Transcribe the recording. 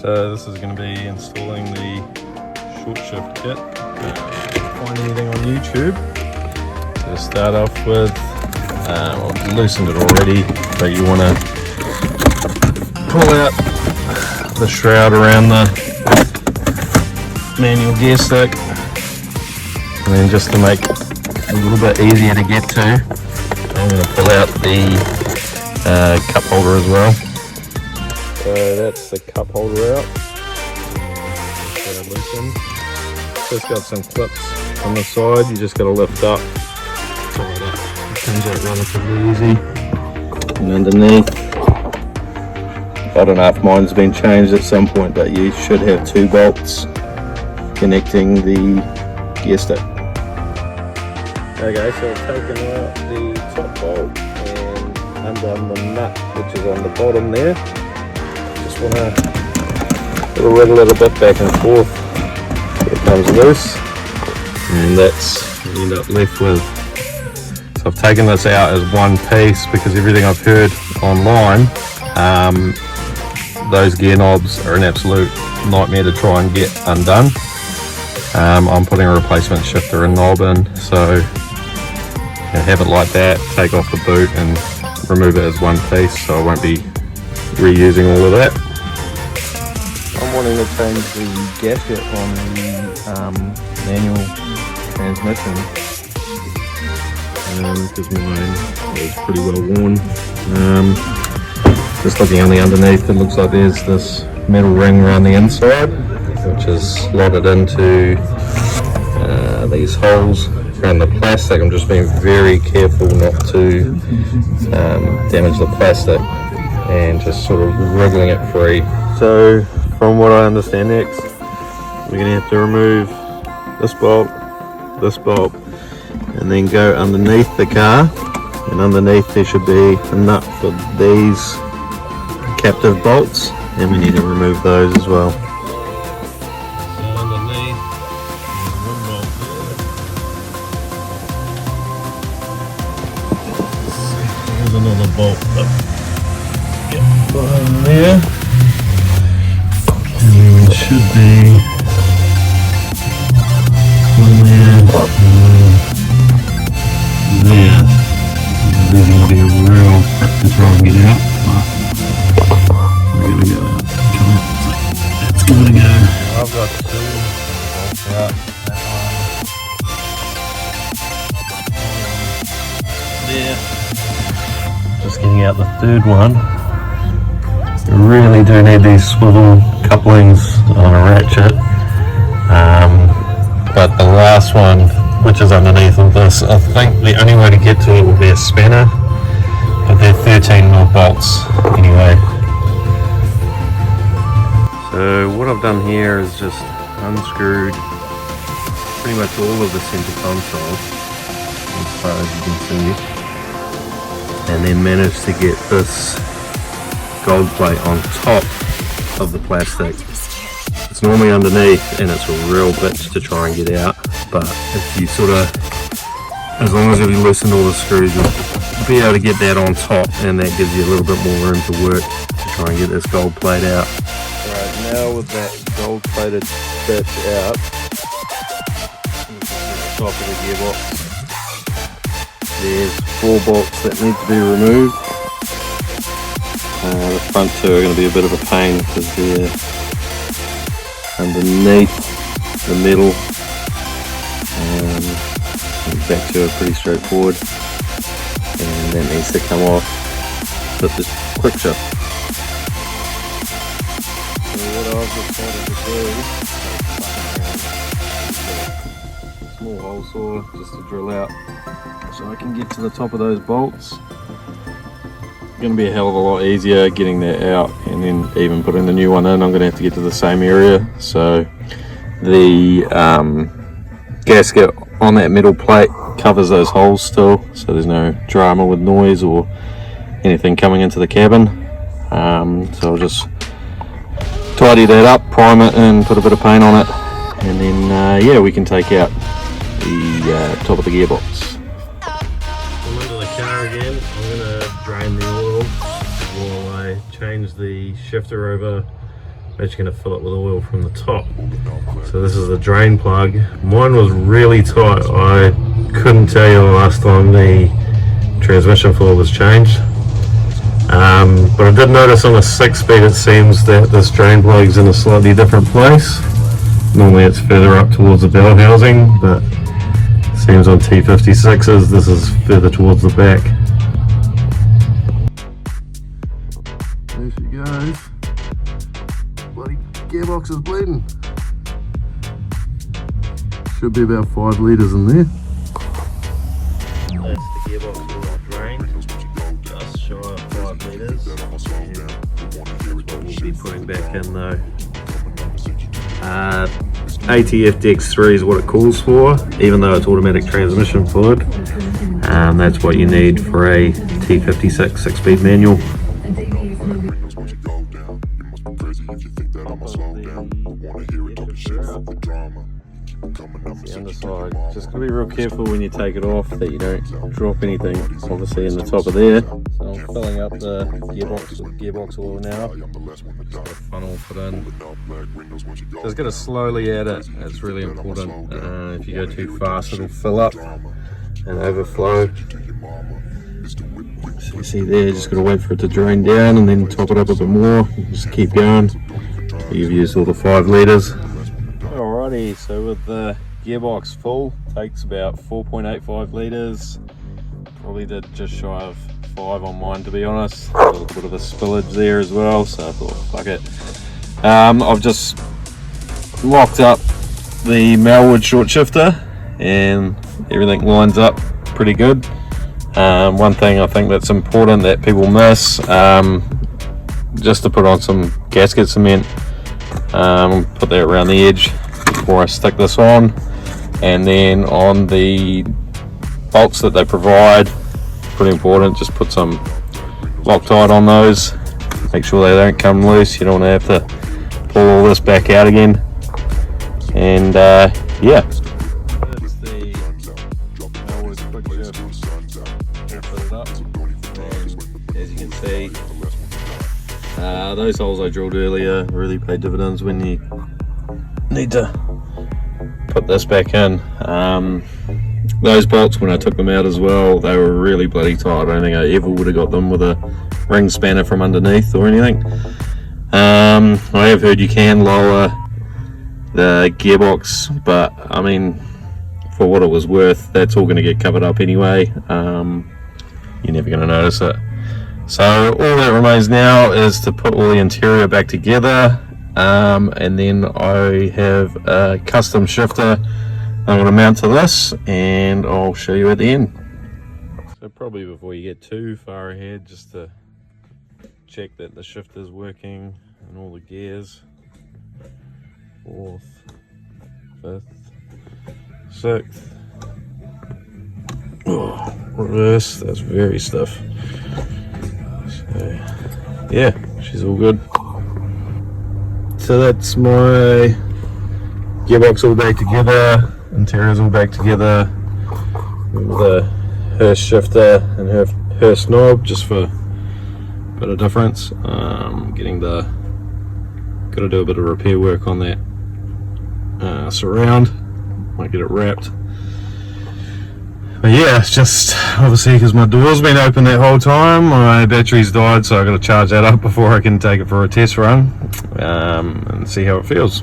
So this is going to be installing the short shift kit. Find anything on YouTube. So to start off with, well, I've loosened it already, but you want to pull out the shroud around the manual gear stick, and then just to make it a little bit easier to get to, I'm going to pull out the cup holder as well. So that's the cup holder out. Loosen. Just got some clips on the side, you just got to lift up. It comes out relatively easy. And underneath, I don't know if mine's been changed at some point, but you should have 2 bolts connecting the gear stick. Okay, so I've taken out the top bolt and undone the nut which is on the bottom there. Just want to wiggle it a bit back and forth. It comes loose, and that's what you end up left with. So I've taken this out as one piece because everything I've heard online, those gear knobs are an absolute nightmare to try and get undone. I'm putting a replacement shifter and knob in, so have it like that, take off the boot and remove it as one piece, so I won't be reusing all of that. I'm wanting to change the gasket on the manual transmission because mine is pretty well worn. Just looking on the underneath, it looks like there's this metal ring around the inside which is slotted into these holes around the plastic. I'm just being very careful not to damage the plastic and just sort of wriggling it free. So from what I understand next, we're going to have to remove this bolt, and then go underneath the car, and underneath there should be a nut for these captive bolts, and we need to remove those as well. So underneath, there's one bolt there. There's another bolt behind there. And it should be one there, there. This is going to be a real trick to try and get out, but we're going to go out. Come on, let's give it a go. I've got 2 bolts out. There. Just getting out the 3rd one. You really do need these swivel couplings on a ratchet, but the last one, which is underneath of this, I think the only way to get to it will be a spanner, but they're 13mm bolts anyway. So what I've done here is just unscrewed pretty much all of the center console as far as you can see, and then managed to get this gold plate on top of the plastic. It's normally underneath and it's a real bitch to try and get out, but if you sort of, as long as you loosen all the screws, you'll be able to get that on top, and that gives you a little bit more room to work to try and get this gold plate out. Right, now with that gold plated bitch out, the top of the gearbox, there's 4 bolts that need to be removed. The front 2 are going to be a bit of a pain because they're underneath the metal. The back 2 are pretty straightforward, and that needs to come off with this quick shift. So what I've decided to do is small hole saw just to drill out so I can get to the top of those bolts. Going to be a hell of a lot easier getting that out, and then even putting the new one in, I'm going to have to get to the same area. So the gasket on that metal plate covers those holes still, so there's no drama with noise or anything coming into the cabin. So I'll just tidy that up, prime it and put a bit of paint on it, and then yeah, we can take out the top of the gearbox. I'm under the car again. I'm going to drain the oil while I change the shifter over actually going to fill it with oil from the top. So this is the drain plug. Mine was really tight. I couldn't tell you the last time the transmission fluid was changed. But I did notice on a 6-speed it seems that this drain plug's in a slightly different place. Normally it's further up towards the bell housing, but it seems on T56s this is further towards the back. There she goes. Bloody gearbox is bleeding. Should be about 5 litres in there. That's the gearbox all drained, just shy of 5 litres. That's what we'll be putting back in though. ATF Dex 3 is what it calls for, even though it's automatic transmission fluid. That's what you need for a T56 6-speed manual. The underside, just gotta be real careful when you take it off that you don't drop anything obviously in the top of there. So I'm filling up the gearbox with gearbox oil now. Just got a funnel put in. Just gotta slowly add it, it's really important. If you go too fast it'll fill up and overflow. So you see there, just gotta wait for it to drain down and then top it up a bit more. Just keep going. You've used all the 5 litres. Alrighty, so with the gearbox full, takes about 4.85 litres. Probably did just shy of 5 on mine, to be honest. A little bit of a spillage there as well, so I thought, fuck it. I've just locked up the malwood short shifter and everything lines up pretty good. One thing I think that's important that people miss, just to put on some gasket cement, put that around the edge before I stick this on, and then on the bolts that they provide, pretty important, just put some Loctite on those, make sure they don't come loose. You don't want to have to pull all this back out again. And yeah, that's the malwood quick shift all filled up, and as you can see, those holes I drilled earlier really pay dividends when you need to put this back in. Those bolts, when I took them out as well, they were really bloody tight. I don't think I ever would have got them with a ring spanner from underneath or anything. I have heard you can lower the gearbox, but I mean, for what it was worth, that's all going to get covered up anyway. You're never going to notice it. So all that remains now is to put all the interior back together, and then I have a custom shifter I'm going to mount to this, and I'll show you at the end. So probably before you get too far ahead, just to check that the shifter's working and all the gears. 4th, 5th, 6th. Oh, reverse, that's very stiff. So yeah, she's all good. So that's my gearbox all back together, interior's all back together, with the hurst shifter and hurst knob, just for a bit of difference. Gotta do a bit of repair work on that surround, might get it wrapped. But yeah, it's just obviously because my door's been open that whole time, my battery's died, so I got to charge that up before I can take it for a test run and see how it feels.